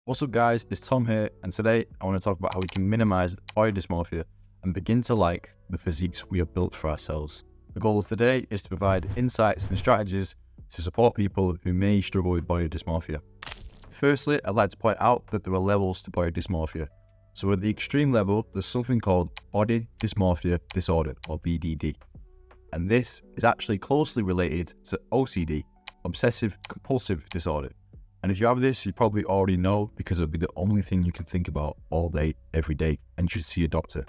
What's up guys, it's Tom here, and today I want to talk about how we can minimize body dysmorphia and begin to like the physiques we have built for ourselves. The goal of today is to provide insights and strategies to support people who may struggle with body dysmorphia. Firstly, I'd like to point out that there are levels to body dysmorphia. So at the extreme level, there's something called body dysmorphia disorder, or BDD. And this is actually closely related to OCD, obsessive compulsive disorder. And if you have this, you probably already know because it'll be the only thing you can think about all day, every day, and you should see a doctor.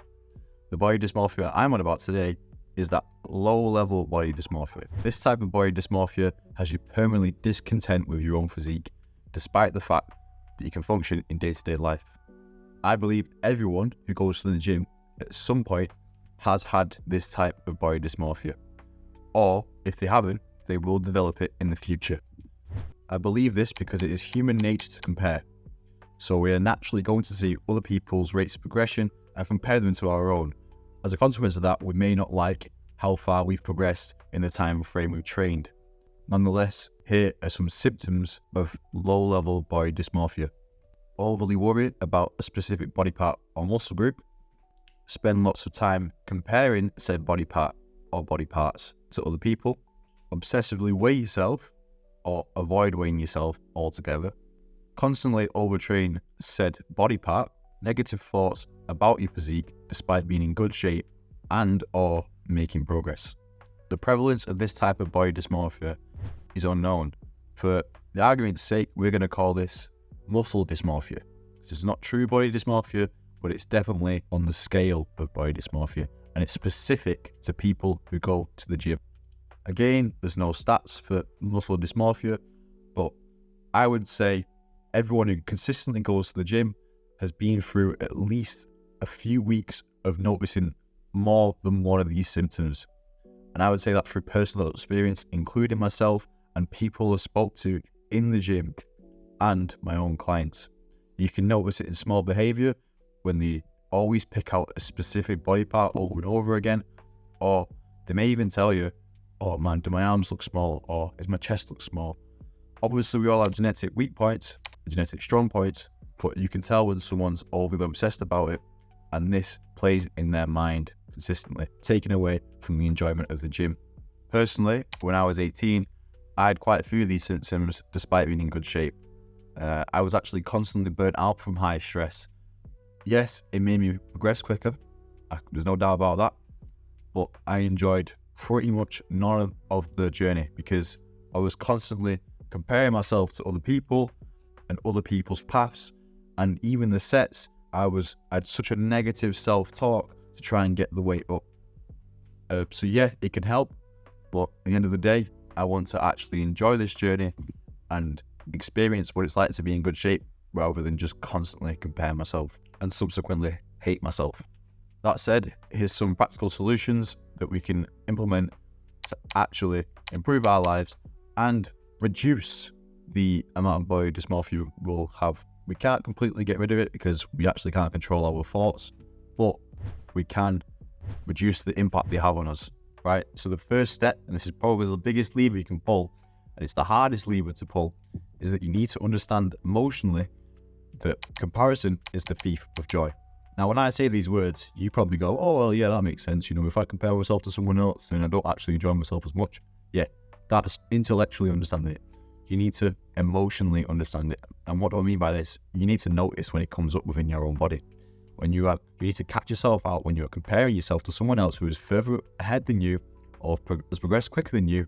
The body dysmorphia I'm on about today is that low-level body dysmorphia. This type of body dysmorphia has you permanently discontent with your own physique, despite the fact that you can function in day-to-day life. I believe everyone who goes to the gym at some point has had this type of body dysmorphia, or if they haven't, they will develop it in the future. I believe this because it is human nature to compare. So we are naturally going to see other people's rates of progression and compare them to our own. As a consequence of that, we may not like how far we've progressed in the time frame we've trained. Nonetheless, here are some symptoms of low-level body dysmorphia. Overly worry about a specific body part or muscle group. Spend lots of time comparing said body part or body parts to other people. Obsessively weigh yourself or avoid weighing yourself altogether. Constantly overtrain said body part. Negative thoughts about your physique despite being in good shape and or making progress. The prevalence of this type of body dysmorphia is unknown. For the argument's sake, we're going to call this muscle dysmorphia. This is not true body dysmorphia, but it's definitely on the scale of body dysmorphia, and it's specific to people who go to the gym. Again, there's no stats for muscle dysmorphia, but I would say everyone who consistently goes to the gym has been through at least a few weeks of noticing more than one of these symptoms. And I would say that through personal experience, including myself and people I spoke to in the gym and my own clients. You can notice it in small behavior when they always pick out a specific body part over and over again, or they may even tell you, oh man, do my arms look small, or does my chest look small? Obviously, we all have genetic weak points, genetic strong points, but you can tell when someone's overly obsessed about it, and this plays in their mind consistently, taking away from the enjoyment of the gym. Personally, when I was 18, I had quite a few of these symptoms despite being in good shape. I was actually constantly burnt out from high stress. Yes, it made me progress quicker, there's no doubt about that, but I enjoyed pretty much none of the journey because I was constantly comparing myself to other people and other people's paths, and even the sets, I had such a negative self-talk to try and get the weight up. So yeah, it can help, but at the end of the day, I want to actually enjoy this journey and experience what it's like to be in good shape rather than just constantly compare myself and subsequently hate myself. That said, here's some practical solutions that we can implement to actually improve our lives and reduce the amount of body dysmorphia we'll have. We can't completely get rid of it because we actually can't control our thoughts, but we can reduce the impact they have on us, right? So the first step, and this is probably the biggest lever you can pull, and it's the hardest lever to pull, is that you need to understand emotionally that comparison is the thief of joy. Now, when I say these words, you probably go, oh, well, yeah, that makes sense. If I compare myself to someone else, then I don't actually enjoy myself as much. Yeah, that's intellectually understanding it. You need to emotionally understand it. And what do I mean by this? You need to notice when it comes up within your own body. You need to catch yourself out when you're comparing yourself to someone else who is further ahead than you or has progressed quicker than you,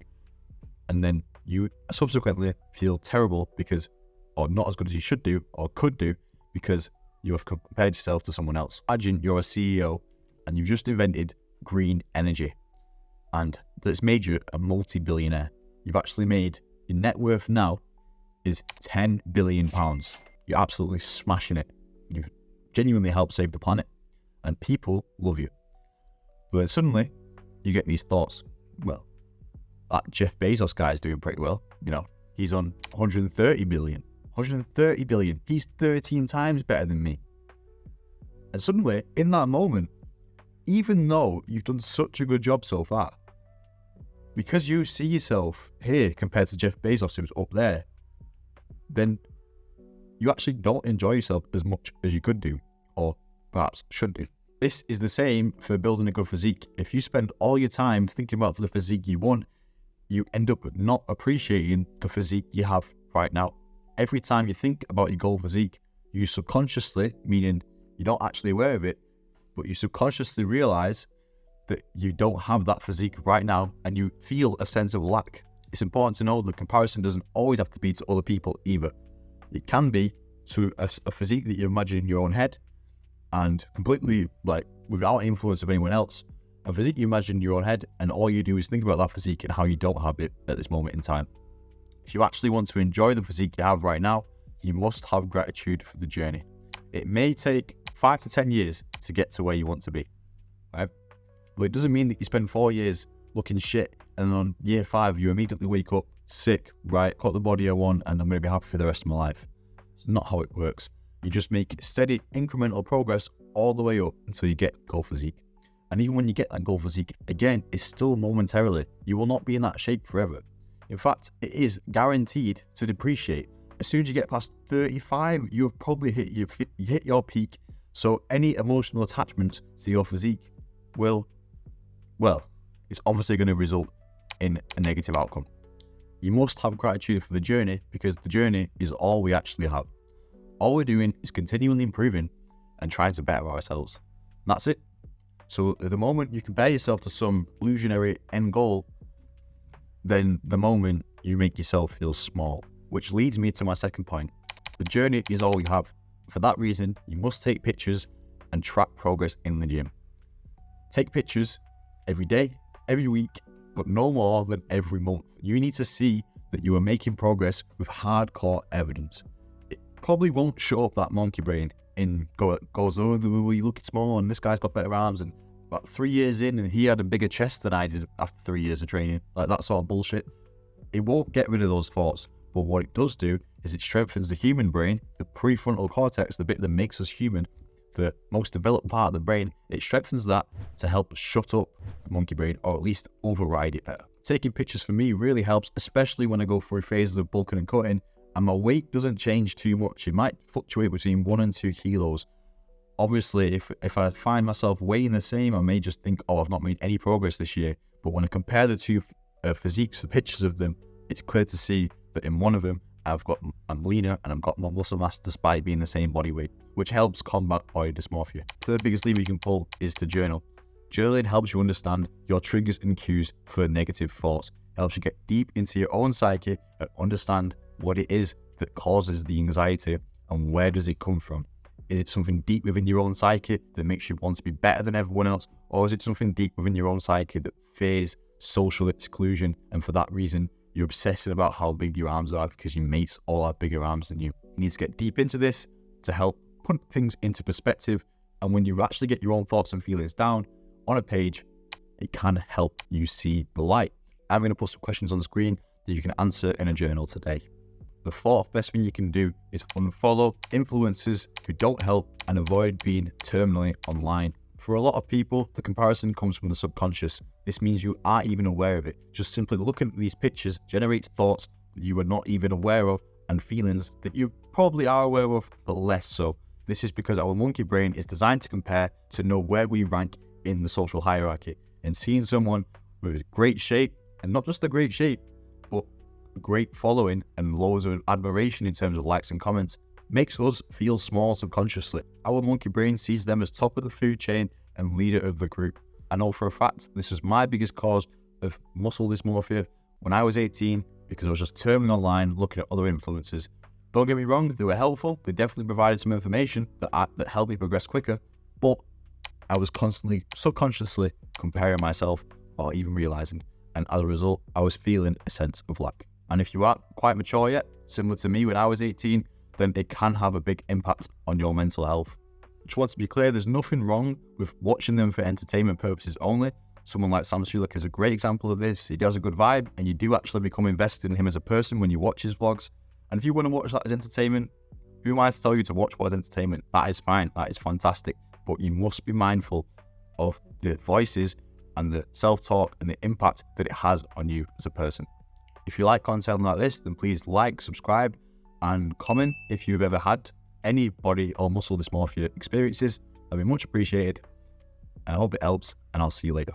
and then you subsequently feel terrible because, or not as good as you should do or could do, because you have compared yourself to someone else. Imagine you're a CEO and you've just invented green energy, and that's made you a multi-billionaire. You've actually made, your net worth now is £10 billion. You're absolutely smashing it. You've genuinely helped save the planet, and people love you. But then suddenly, you get these thoughts, well, that Jeff Bezos guy is doing pretty well. He's on 130 billion. 130 billion. He's 13 times better than me. And suddenly, in that moment, even though you've done such a good job so far, because you see yourself here compared to Jeff Bezos who's up there, then you actually don't enjoy yourself as much as you could do, or perhaps should do. This is the same for building a good physique. If you spend all your time thinking about the physique you want, you end up not appreciating the physique you have right now. Every time you think about your goal physique, you subconsciously, meaning you're not actually aware of it, but you subconsciously realize that you don't have that physique right now and you feel a sense of lack. It's important to know that comparison doesn't always have to be to other people either. It can be to a physique that you imagine in your own head and completely without influence of anyone else. A physique you imagine in your own head and all you do is think about that physique and how you don't have it at this moment in time. If you actually want to enjoy the physique you have right now, you must have gratitude for the journey. It may take 5 to 10 years to get to where you want to be, right? But it doesn't mean that you spend 4 years looking shit and on year 5 you immediately wake up sick, right? Got the body I want and I'm going to be happy for the rest of my life. It's not how it works. You just make steady incremental progress all the way up until you get goal physique. And even when you get that goal physique, again, it's still momentarily. You will not be in that shape forever. In fact, it is guaranteed to depreciate. As soon as you get past 35, you've probably hit your peak. So any emotional attachment to your physique it's obviously going to result in a negative outcome. You must have gratitude for the journey because the journey is all we actually have. All we're doing is continually improving and trying to better ourselves. And that's it. So at the moment you compare yourself to some illusionary end goal, then the moment you make yourself feel small, which leads me to my second point. The journey is all we have. For that reason, you must take pictures and track progress in the gym. Take pictures every day, every week, but no more than every month. You need to see that you are making progress with hardcore evidence. It probably won't show up that monkey brain and goes, oh, you're looking small and this guy's got better arms and about 3 years in and he had a bigger chest than I did after 3 years of training. Like that sort of bullshit. It won't get rid of those thoughts, but what it does do is it strengthens the human brain, the prefrontal cortex, the bit that makes us human, the most developed part of the brain. It strengthens that to help shut up the monkey brain, or at least override it better. Taking pictures for me really helps, especially when I go through phases of bulking and cutting and my weight doesn't change too much. It might fluctuate between 1 and 2 kilos. Obviously, if I find myself weighing the same, I may just think, oh, I've not made any progress this year. But when I compare the two physiques, the pictures of them, it's clear to see that in one of them, I'm leaner and I've got more muscle mass despite being the same body weight, which helps combat body dysmorphia. Third biggest lever you can pull is to journal. Journaling helps you understand your triggers and cues for negative thoughts. It helps you get deep into your own psyche and understand what it is that causes the anxiety and where does it come from. Is it something deep within your own psyche that makes you want to be better than everyone else? Or is it something deep within your own psyche that fears social exclusion and for that reason you're obsessing about how big your arms are because your mates all have bigger arms than you? You need to get deep into this to help put things into perspective, and when you actually get your own thoughts and feelings down on a page, it can help you see the light. I'm going to put some questions on the screen that you can answer in a journal today. The fourth best thing you can do is unfollow influencers who don't help and avoid being terminally online. For a lot of people, the comparison comes from the subconscious. This means you aren't even aware of it. Just simply looking at these pictures generates thoughts that you are not even aware of and feelings that you probably are aware of, but less so. This is because our monkey brain is designed to compare to know where we rank in the social hierarchy. And seeing someone with great shape, and not just a great shape, but a great following and loads of admiration in terms of likes and comments, makes us feel small subconsciously. Our monkey brain sees them as top of the food chain and leader of the group. I know for a fact this is my biggest cause of muscle dysmorphia when I was 18, because I was just turning online looking at other influencers. Don't get me wrong, they were helpful. They definitely provided some information that helped me progress quicker, but I was constantly, subconsciously comparing myself or even realizing, and as a result, I was feeling a sense of lack. And if you aren't quite mature yet, similar to me when I was 18, then it can have a big impact on your mental health. Just want to be clear, there's nothing wrong with watching them for entertainment purposes only. Someone like Sam Sulek is a great example of this. He does a good vibe, and you do actually become invested in him as a person when you watch his vlogs. And if you want to watch that as entertainment, who am I to tell you to watch what is entertainment? That is fine, that is fantastic. But you must be mindful of the voices and the self-talk and the impact that it has on you as a person. If you like content like this, then please like, subscribe, and comment if you've ever had any body or muscle dysmorphia experiences. That'd be much appreciated. I hope it helps, and I'll see you later.